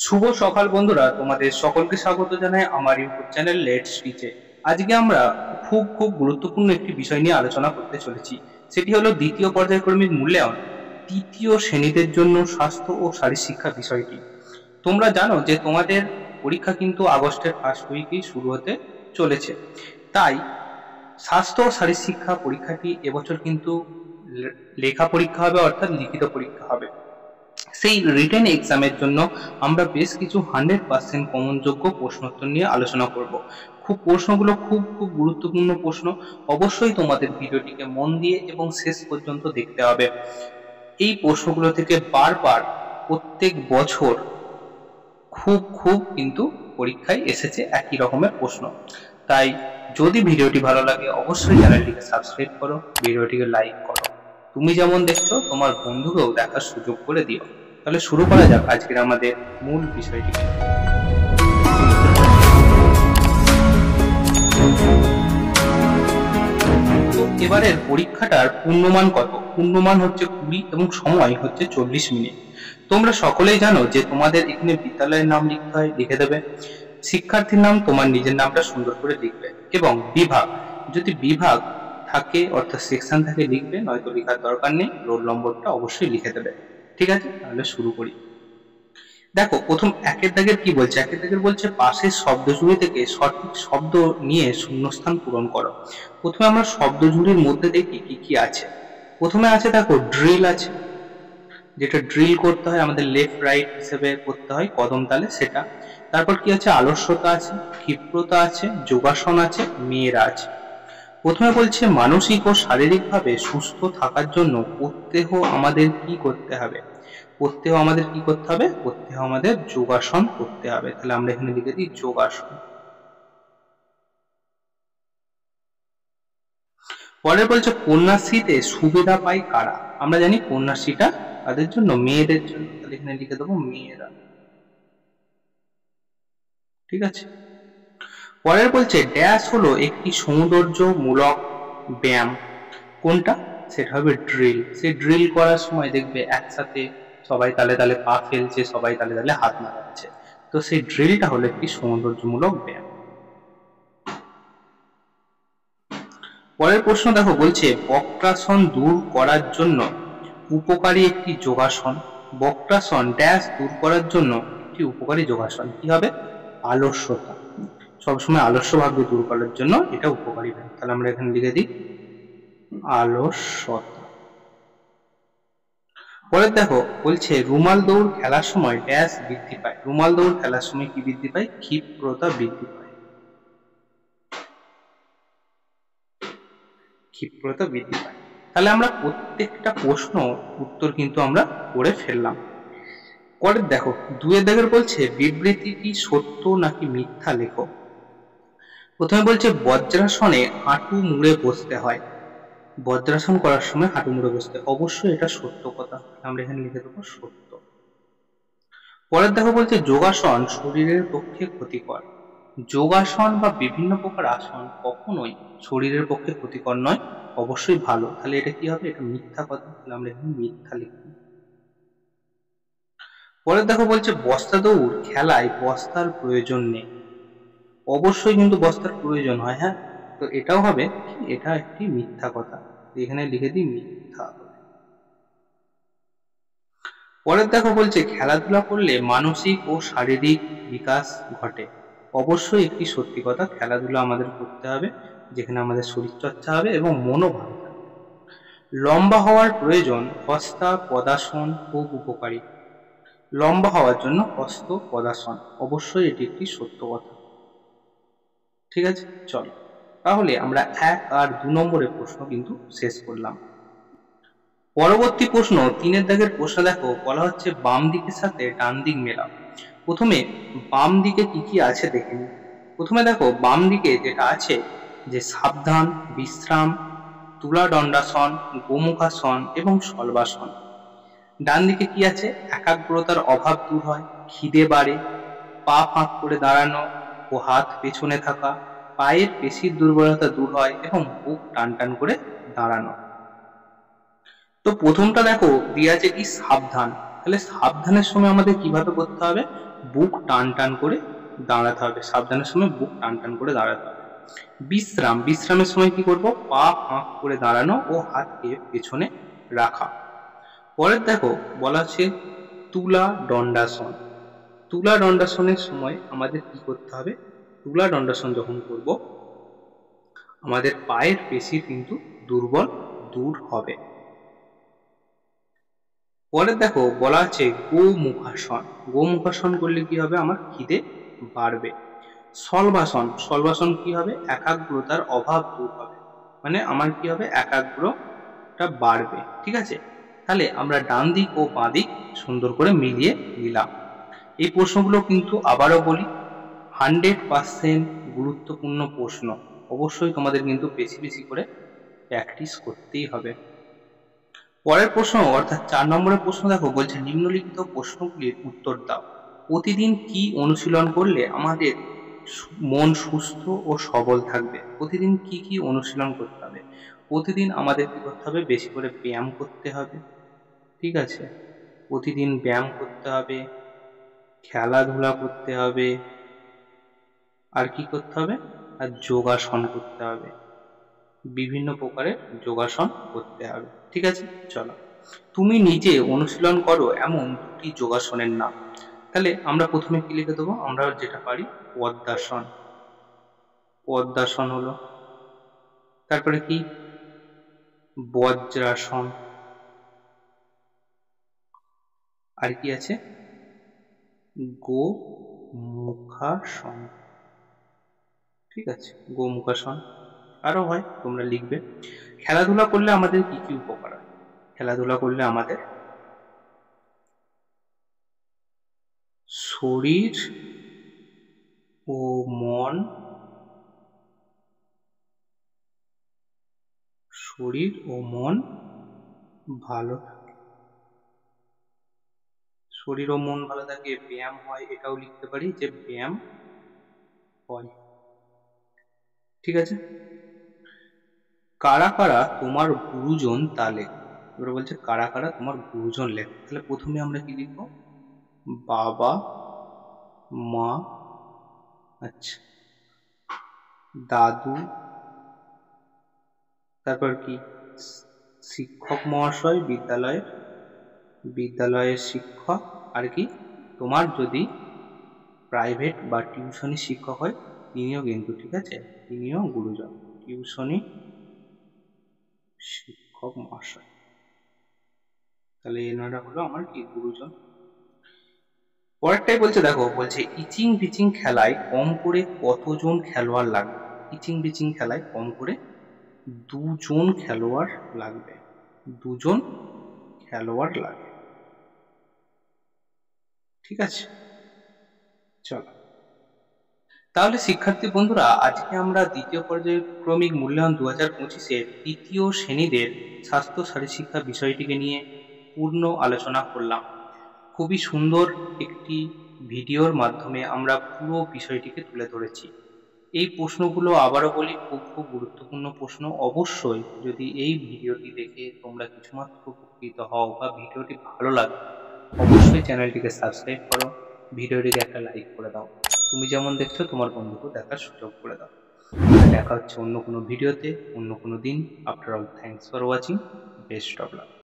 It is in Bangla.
শুভ সকাল বন্ধুরা, তোমাদের সকলকে স্বাগত জানাই আমার ইউটিউব চ্যানেল লেটস টিচে। আজকে আমরা খুব গুরুত্বপূর্ণ একটি বিষয় নিয়ে আলোচনা করতে চলেছি। সেটি হলো দ্বিতীয় পর্যায়ক্রমিক মূল্যায়ন তৃতীয় শ্রেণীদের জন্য স্বাস্থ্য ও শারীরশিক্ষা বিষয়টি। তোমরা জানো যে তোমাদের পরীক্ষা কিন্তু আগস্টের ফার্স্ট উইকেই শুরু হতে চলেছে। তাই স্বাস্থ্য ও শারীরশিক্ষা পরীক্ষাটি এবছর কিন্তু লেখা পরীক্ষা হবে, অর্থাৎ লিখিত পরীক্ষা হবে। সেই রিটেন এক্সামের জন্য আমরা বেশ কিছু 100% কমনযোগ্য প্রশ্নোত্তর নিয়ে আলোচনা করব। প্রশ্নগুলো খুব গুরুত্বপূর্ণ প্রশ্ন। অবশ্যই তোমাদের ভিডিওটিকে মন দিয়ে এবং শেষ পর্যন্ত দেখতে হবে। এই প্রশ্নগুলো থেকে বারবার প্রত্যেক বছর খুব কিন্তু পরীক্ষায় এসেছে একই রকমের প্রশ্ন। তাই যদি ভিডিওটি ভালো লাগে অবশ্যই চ্যানেলটিকে সাবস্ক্রাইব করো, ভিডিওটিকে লাইক করো। তুমি যেমন দেখছো তোমার বন্ধুকেও দেখার সুযোগ করে দিও। তাহলে শুরু করা যাক আজকের আমাদের মূল বিষয়টিকে। এবারের পরীক্ষাটার পূর্ণমান কত? পূর্ণমান হচ্ছে 20 এবং সময় হচ্ছে 40 মিনিট। তোমরা সকলেই জানো যে তোমাদের এখানে বিদ্যালয়ের নাম লিখতে হয়, লিখে দেবে। শিক্ষার্থীর নাম, তোমার নিজের নামটা সুন্দর করে লিখবে এবং বিভাগ, যদি বিভাগ থাকে অর্থাৎ সেকশন থাকে লিখবে, নয়তো লেখার দরকার নেই। রোল নম্বরটা অবশ্যই লিখে দেবে। ঠিক আছে, তাহলে শুরু করি। দেখো প্রথম একের দাগের কি বলছে। একের দাগের বলছে পাশের শব্দজুড়ি থেকে সঠিক শব্দ নিয়ে শূন্যস্থান পূরণ করো। প্রথমে আমরা শব্দজুড়ির মধ্যে দেখি কি কি আছে। প্রথমে আছে দেখো ড্রিল আছে, যেটা ড্রিল করতে হয় আমাদের লেফট রাইট হিসেবে করতে হয় কদম তালে, সেটা। তারপর কি আছে, আলস্যতা আছে, ক্ষিপ্রতা আছে, যোগাসন আছে, মেয়েরা আছে। প্রথমে বলছে মানসিক ও শারীরিকভাবে সুস্থ থাকার জন্য প্রত্যেহ আমাদের কি করতে হবে। প্রত্যেহ আমাদের কি করতে হবে? প্রত্যেহ আমাদের যোগাসন করতে হবে। তাহলে আমরা এখানে লিখে দিই যোগাসন। পরে বলছে কন্যাশ্রীতে সুবিধা পায় কারা। আমরা জানি কন্যাশ্রীটা তাদের জন্য, মেয়েদের জন্য। তাহলে এখানে লিখে দেবো মেয়েরা। ঠিক আছে। পরের বলছে ড্যাশ হলো একটি সৌন্দর্যমূলক ব্যায়াম। কোনটা? সেটা হবে ড্রিল। সেই ড্রিল করার সময় দেখবে একসাথে সবাই তালে তালে পা ফেলছে, সবাই তালে তালে হাত নাড়াচ্ছে। তো সেই ড্রিলটা হলো একটি সৌন্দর্যমূলক ব্যায়াম। পরের প্রশ্ন দেখো, বলছে বক্রাসন দূর করার জন্য উপকারী একটি যোগাসন। বক্রাসন ড্যাশ দূর করার জন্য একটি উপকারী যোগাসন কি হবে? আলস্যতা। সবসময় আলস্য ভাবকে দূর করার জন্য এটা উপকারী ব্যায়াম। তাহলে আমরা এখানে লিখে দিই আলস্যতা। পরে দেখো বলছে রুমাল দৌড় খেলার সময় ড্যাশ বৃদ্ধি পায়। রুমাল দৌড় খেলার সময় কি বৃদ্ধি পায়? ক্ষিপ্রতা বৃদ্ধি পায়। ক্ষিপ্রতা বৃদ্ধি পায়। তাহলে আমরা প্রত্যেকটা প্রশ্ন উত্তর কিন্তু আমরা করে ফেললাম। পরের দেখো দুয়ের দাগের বলছে বিবৃতিটি সত্য নাকি মিথ্যা লেখো। প্রথমে বলছে বজ্রাসনে হাঁটু মুড়ে বসতে হয়। বজ্রাসন করার সময় হাঁটু মুড়ে বসতে, অবশ্যই এটা সত্য কথা। আমরা এখানে লিখে দেবো সত্য। পরের দেখো বলছে যোগাসন শরীরের পক্ষে ক্ষতিকর। যোগাসন বা বিভিন্ন প্রকার আসন কখনোই শরীরের পক্ষে ক্ষতিকর নয়, অবশ্যই ভালো। তাহলে এটা কি হবে? এটা মিথ্যা কথা। তাহলে আমরা এখানে মিথ্যা লিখব। পরের দেখো বলছে বস্তা দৌড় খেলায় বস্তার প্রয়োজন নেই। অবশ্যই কিন্তু বস্তার প্রয়োজন হয়, হ্যাঁ। তো এটাও হবে, এটা একটি মিথ্যা কথা। এখানে লিখে দিই মিথ্যা। পরের দেখো বলছে খেলাধুলা করলে মানসিক ও শারীরিক বিকাশ ঘটে। অবশ্যই একটি সত্যি কথা, খেলাধুলা আমাদের করতে হবে, যেখানে আমাদের শরীর চর্চা হবে এবং মনও ভালো থাকবে। লম্বা হওয়ার প্রয়োজন, হস্তা পদাসন খুব উপকারী। লম্বা হওয়ার জন্য হস্ত পদাসন, অবশ্যই এটি একটি সত্য কথা। ঠিক আছে, চলো তাহলে আমরা 1 আর 2 নম্বরের প্রশ্ন কিন্তু শেষ করলাম। পরবর্তী প্রশ্ন 3-এর দাগের প্রশ্ন দেখো, বলা হচ্ছে বাম দিকের সাথে ডান দিক মেলাও। প্রথমে বাম দিকে কি কি আছে দেখে নিই। প্রথমে দেখো বাম দিকে যেটা আছে যে সাবধান, বিশ্রাম, তুলা দণ্ডাসন, গোমুখাসন এবং শলবাসন। ডান দিকে কি আছে? একাগ্রতার অভাব দূর হয়, খিদে বাড়ে, পা ফাঁক করে দাঁড়ানো ও হাত পেছনে থাকা, পায়ের পেশির দুর্বলতা দূর হয় এবং বুক টান টান করে দাঁড়ানো। তো প্রথমটা দেখো দিয়ে আছে কি সাবধান। তাহলে সাবধানের সময় আমাদের কিভাবে করতে হবে? বুক টান টান করে দাঁড়াতে হবে, সাবধানের সময় বুক টান টান করে দাঁড়াতে হবে। বিশ্রাম, বিশ্রামের সময় কি করব, পা ফাঁক করে দাঁড়ানো ও হাতকে পেছনে রাখা। পরের দেখো বলা আছে তুলা দণ্ডাসন। তুলা দণ্ডাসনের সময় আমাদের কি করতে হবে, তুলা দণ্ডাসন যখন করব আমাদের পায়ের পেশি কিন্তু দুর্বল দূর হবে। পরে দেখো বলা আছে গোমুখাসন। গোমুখাসন করলে কি হবে, আমার খিদে বাড়বে। শলভাসন, শলভাসন কি হবে, একাগ্রতার অভাব দূর হবে, মানে আমার কি হবে, একাগ্রটা বাড়বে। ঠিক আছে, তাহলে আমরা ডান দিক ও বাঁ দিক সুন্দর করে মিলিয়ে নিলাম। এই প্রশ্নগুলো কিন্তু আবারও বলি 100% গুরুত্বপূর্ণ প্রশ্ন, অবশ্যই তোমাদের কিন্তু বেশি বেশি করে প্র্যাকটিস করতেই হবে। পরের প্রশ্ন অর্থাৎ 4 নম্বরের প্রশ্ন দেখো, বলছে নিম্নলিখিত প্রশ্নগুলির উত্তর দাও। প্রতিদিন কি অনুশীলন করলে আমাদের মন সুস্থ ও সবল থাকবে? প্রতিদিন কি কি অনুশীলন করতে হবে? প্রতিদিন আমাদের কি করতে হবে, বেশি করে ব্যায়াম করতে হবে। ঠিক আছে, প্রতিদিন ব্যায়াম করতে হবে, খেলাধুলা করতে হবে, আর কি করতে হবে, আর যোগাসন করতে হবে, বিভিন্ন প্রকারের যোগাসন করতে হবে। ঠিক আছে, চলো তুমি নিজে অনুশীলন করো এমন দুটি যোগাসনের নাম। তাহলে আমরা প্রথমে কি লিখে দেবো, আমরা যেটা পারি পদ্মাসন, পদ্মাসন হলো। তারপরে কি বজ্রাসন, আর কি আছে গোমুখাসন। ঠিক আছে, গোমুখাসন। আরো হয়, তোমরা লিখবে। খেলাধুলা করলে আমাদের কি কি উপকার হয়? খেলাধুলা করলে আমাদের শরীর ও মন, শরীর ও মন ভালো থাকে, শরীর ও মন ভালো থাকে। ব্যায়াম হয়, এটাও লিখতে পারি যে ব্যায়াম হয়। ঠিক আছে, কারা কারা তোমার গুরুজন তা লেখো। এবার বলছে কারা কারা তোমার গুরুজন লেখো। তাহলে প্রথমে আমরা কি লিখবো, বাবা মা, আচ্ছা, দাদু, তারপর কি শিক্ষক মহাশয়, বিদ্যালয়ের বিদ্যালয়ের শিক্ষক, আর কি তোমার যদি প্রাইভেট বা টিউশনি শিক্ষক হয় তিনিও কিন্তু, ঠিক আছে, তিনিও গুরুজন, টিউশনি শিক্ষক মহাশয়। তাহলে এনারা হলো আমার কি গুরুজন। পরেরটাই বলছে দেখো, বলছে ইচিং বিচিং খেলায় কম করে কতজন খেলোয়াড় লাগবে? ইচিং বিচিং খেলায় কম করে 2 জন খেলোয়াড় লাগবে, 2 জন খেলোয়াড় লাগবে। ঠিক আছে, চলো তাহলে শিক্ষার্থী বন্ধুরা, আজকে আমরা দ্বিতীয় পর্যায়ক্রমিক মূল্যায়ন 2025-এর তৃতীয় শ্রেণীদের স্বাস্থ্য শারীরশিক্ষা বিষয়টিকে নিয়ে পূর্ণ আলোচনা করলাম। খুবই সুন্দর একটি ভিডিওর মাধ্যমে আমরা পুরো বিষয়টিকে তুলে ধরেছি। এই প্রশ্নগুলো আবারও বলি খুব খুব গুরুত্বপূর্ণ প্রশ্ন। অবশ্যই যদি এই ভিডিওটি দেখে তোমরা কিছুমাত্র উপকৃত হও বা ভিডিওটি ভালো লাগে, অবশ্যই চ্যানেলটিকে সাবস্ক্রাইব করো, ভিডিওটিকে একটা লাইক করে দাও। তুমি যেমন দেখছো তোমার বন্ধুকেও দেখার সুযোগ করে দাও। দেখা হচ্ছে অন্য কোনো ভিডিওতে, অন্য কোনো দিন। After all, thanks for watching, best of luck.